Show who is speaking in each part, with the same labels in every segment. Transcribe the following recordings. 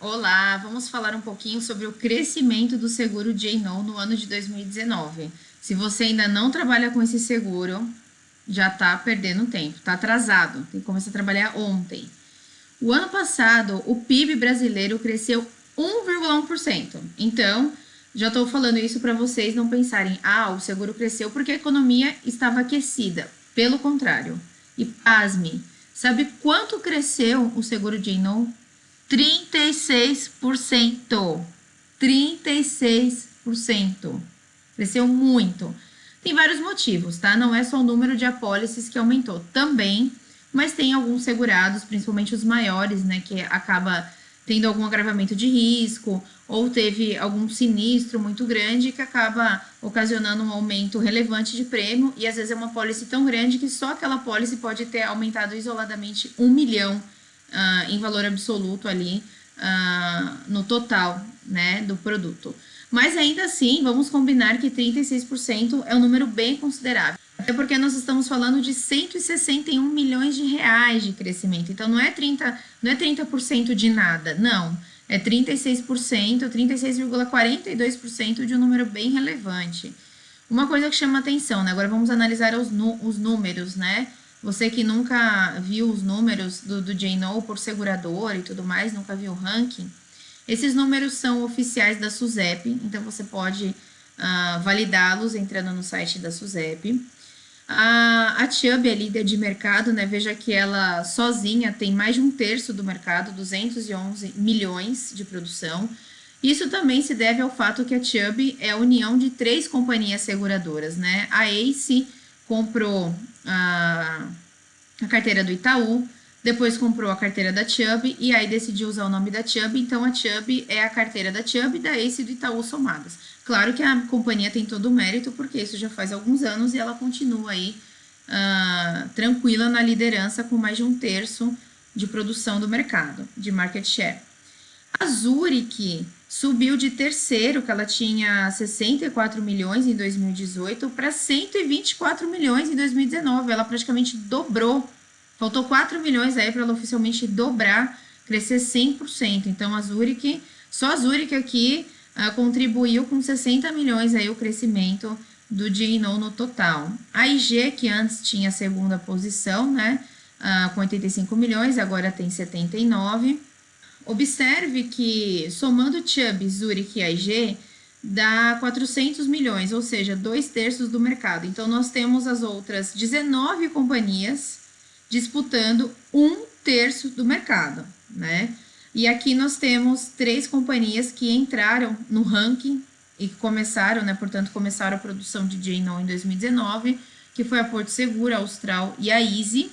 Speaker 1: Olá, vamos falar um pouquinho sobre o crescimento do seguro J&O no ano de 2019. Se você ainda não trabalha com esse seguro, já está perdendo tempo, está atrasado, tem que começar a trabalhar ontem. O ano passado, o PIB brasileiro cresceu 1,1%. Então, já estou falando isso para vocês não pensarem, o seguro cresceu porque a economia estava aquecida. Pelo contrário. E pasme, sabe quanto cresceu o seguro J&O? 36%. 36%. Cresceu muito. Tem vários motivos, tá? Não é só o número de apólices que aumentou também, mas tem alguns segurados, principalmente os maiores, né, que acaba tendo algum agravamento de risco ou teve algum sinistro muito grande que acaba ocasionando um aumento relevante de prêmio e às vezes é uma apólice tão grande que só aquela apólice pode ter aumentado isoladamente 1 milhão em valor absoluto ali no total, né, do produto. Mas ainda assim, vamos combinar que 36% é um número bem considerável. Até porque nós estamos falando de 161 milhões de reais de crescimento. Então não é 30% de nada, não. É 36%, 36,42% de um número bem relevante. Uma coisa que chama atenção, né? Agora vamos analisar os números, né? Você que nunca viu os números do J&O por seguradora e tudo mais, nunca viu o ranking, esses números são oficiais da SUSEP, então você pode validá-los entrando no site da SUSEP. A Chubb é líder de mercado, né? Veja que ela sozinha tem mais de um terço do mercado, 211 milhões de produção. Isso também se deve ao fato que a Chubb é a união de 3 companhias seguradoras, né? A Ace comprou a carteira do Itaú, depois comprou a carteira da Chubb e aí decidiu usar o nome da Chubb, então a Chubb é a carteira da Chubb, da Ace e do Itaú somadas. Claro que a companhia tem todo o mérito, porque isso já faz alguns anos e ela continua aí tranquila na liderança com mais de um terço de produção do mercado, de market share. A Zurich subiu de terceiro, que ela tinha 64 milhões em 2018, para 124 milhões em 2019. Ela praticamente dobrou. Faltou 4 milhões aí para ela oficialmente dobrar, crescer 100%. Então, só a Zurich aqui contribuiu com 60 milhões aí o crescimento do J&O no total. A IG, que antes tinha a segunda posição, né, com 85 milhões, agora tem 79. Observe que, somando Chubb, Zurich e AIG, dá 400 milhões, ou seja, 2/3 do mercado. Então, nós temos as outras 19 companhias disputando 1/3 do mercado, né? E aqui nós temos 3 companhias que entraram no ranking e que começaram, né? Portanto, começaram a produção de J&O em 2019, que foi a Porto Seguro, a Austral e a Easy.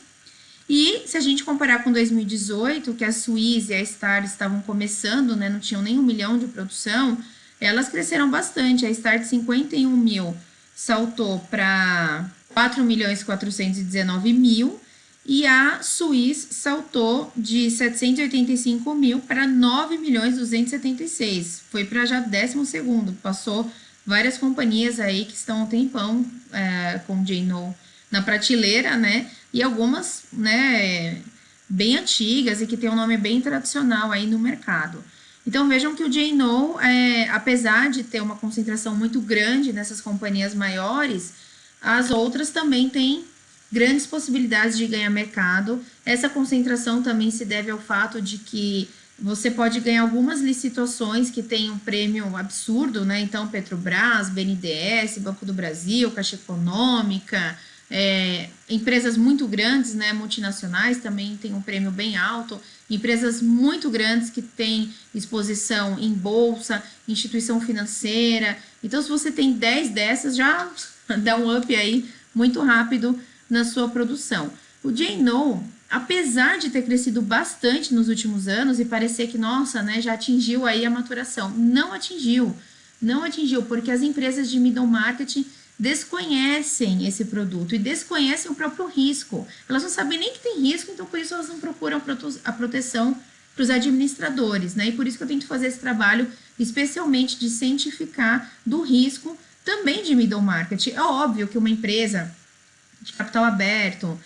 Speaker 1: E se a gente comparar com 2018, que a Suíça e a Star estavam começando, né, não tinham nem 1 milhão de produção, elas cresceram bastante. A Star de 51 mil saltou para 4 milhões 419 mil e a Suíça saltou de 785 mil para 9 milhões 276. Foi para já 12º, passou várias companhias aí que estão há um tempão com o J&O na prateleira, né? E algumas, né, bem antigas e que tem um nome bem tradicional aí no mercado. Então vejam que o J&O, apesar de ter uma concentração muito grande nessas companhias maiores, as outras também têm grandes possibilidades de ganhar mercado. Essa concentração também se deve ao fato de que você pode ganhar algumas licitações que têm um prêmio absurdo, né? Então, Petrobras, BNDES, Banco do Brasil, Caixa Econômica, empresas muito grandes, né, multinacionais, também tem um prêmio bem alto, empresas muito grandes que têm exposição em bolsa, instituição financeira. Então, se você tem 10 dessas, já dá um up aí muito rápido na sua produção. O J&O, apesar de ter crescido bastante nos últimos anos e parecer que, nossa, né, já atingiu aí a maturação, não atingiu, porque as empresas de middle market desconhecem esse produto e desconhecem o próprio risco. Elas não sabem nem que tem risco, então por isso elas não procuram a proteção para os administradores, né? E por isso que eu tento fazer esse trabalho, especialmente de cientificar do risco também de middle market. É óbvio que uma empresa de capital aberto,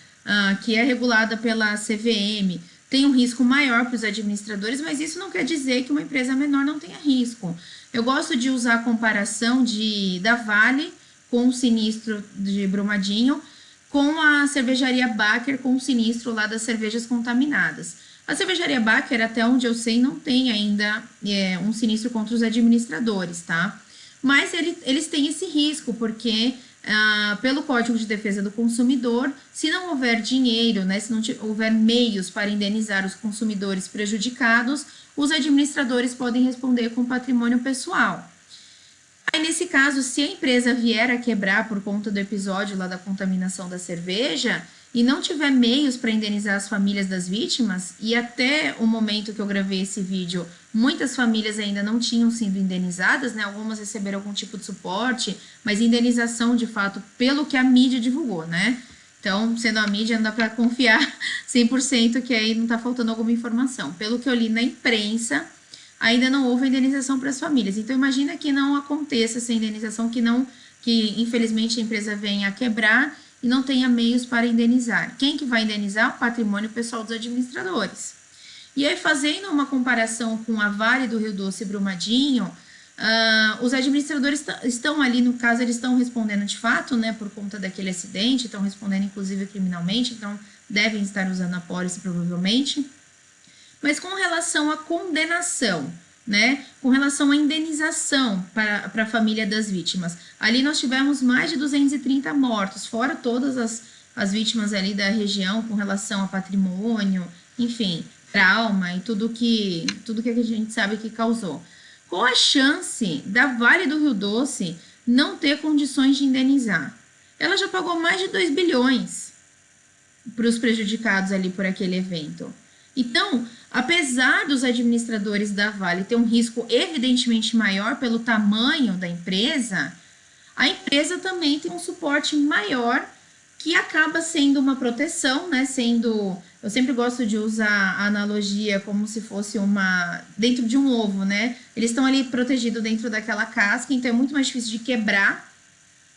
Speaker 1: que é regulada pela CVM, tem um risco maior para os administradores, mas isso não quer dizer que uma empresa menor não tenha risco. Eu gosto de usar a comparação da Vale com o sinistro de Brumadinho, com a cervejaria Baker com o sinistro lá das cervejas contaminadas. A cervejaria Baker, até onde eu sei, não tem ainda um sinistro contra os administradores, tá? Mas eles têm esse risco, porque pelo Código de Defesa do Consumidor, se não houver dinheiro, né, se não houver meios para indenizar os consumidores prejudicados, os administradores podem responder com patrimônio pessoal. Aí, nesse caso, se a empresa vier a quebrar por conta do episódio lá da contaminação da cerveja e não tiver meios para indenizar as famílias das vítimas, e até o momento que eu gravei esse vídeo, muitas famílias ainda não tinham sido indenizadas, né? Algumas receberam algum tipo de suporte, mas indenização, de fato, pelo que a mídia divulgou, né? Então, sendo a mídia, não dá para confiar 100% que aí não está faltando alguma informação. Pelo que eu li na imprensa, ainda não houve indenização para as famílias. Então, imagina que não aconteça essa indenização, que infelizmente a empresa venha a quebrar e não tenha meios para indenizar. Quem que vai indenizar? O patrimônio pessoal dos administradores. E aí, fazendo uma comparação com a Vale do Rio Doce e Brumadinho, os administradores estão ali, no caso, eles estão respondendo de fato, né, por conta daquele acidente, estão respondendo inclusive criminalmente, então devem estar usando a pólice provavelmente. Mas com relação à condenação, né, com relação à indenização para a família das vítimas, ali nós tivemos mais de 230 mortos, fora todas as vítimas ali da região com relação a patrimônio, enfim, trauma e tudo que a gente sabe que causou. Qual a chance da Vale do Rio Doce não ter condições de indenizar? Ela já pagou mais de 2 bilhões para os prejudicados ali por aquele evento. Então, apesar dos administradores da Vale ter um risco evidentemente maior pelo tamanho da empresa, a empresa também tem um suporte maior que acaba sendo uma proteção, né? Eu sempre gosto de usar a analogia como se fosse dentro de um ovo, né? Eles estão ali protegidos dentro daquela casca, então é muito mais difícil de quebrar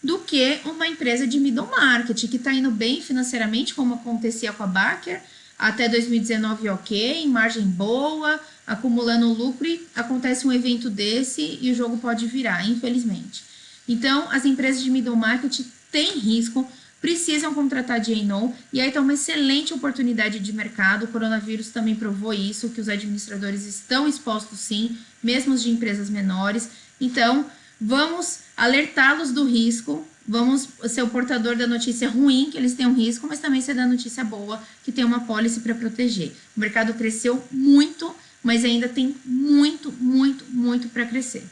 Speaker 1: do que uma empresa de middle market, que está indo bem financeiramente, como acontecia com a Baker, até 2019 ok, margem boa, acumulando lucro, e acontece um evento desse e o jogo pode virar, infelizmente. Então, as empresas de middle market têm risco, precisam contratar D&O, e aí está uma excelente oportunidade de mercado. O coronavírus também provou isso, que os administradores estão expostos sim, mesmo os de empresas menores. Então, vamos alertá-los do risco, vamos ser o portador da notícia ruim, que eles têm um risco, mas também ser da notícia boa, que tem uma pólice para proteger. O mercado cresceu muito, mas ainda tem muito, muito, muito para crescer.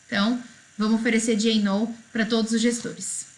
Speaker 1: Então, vamos oferecer D&O para todos os gestores.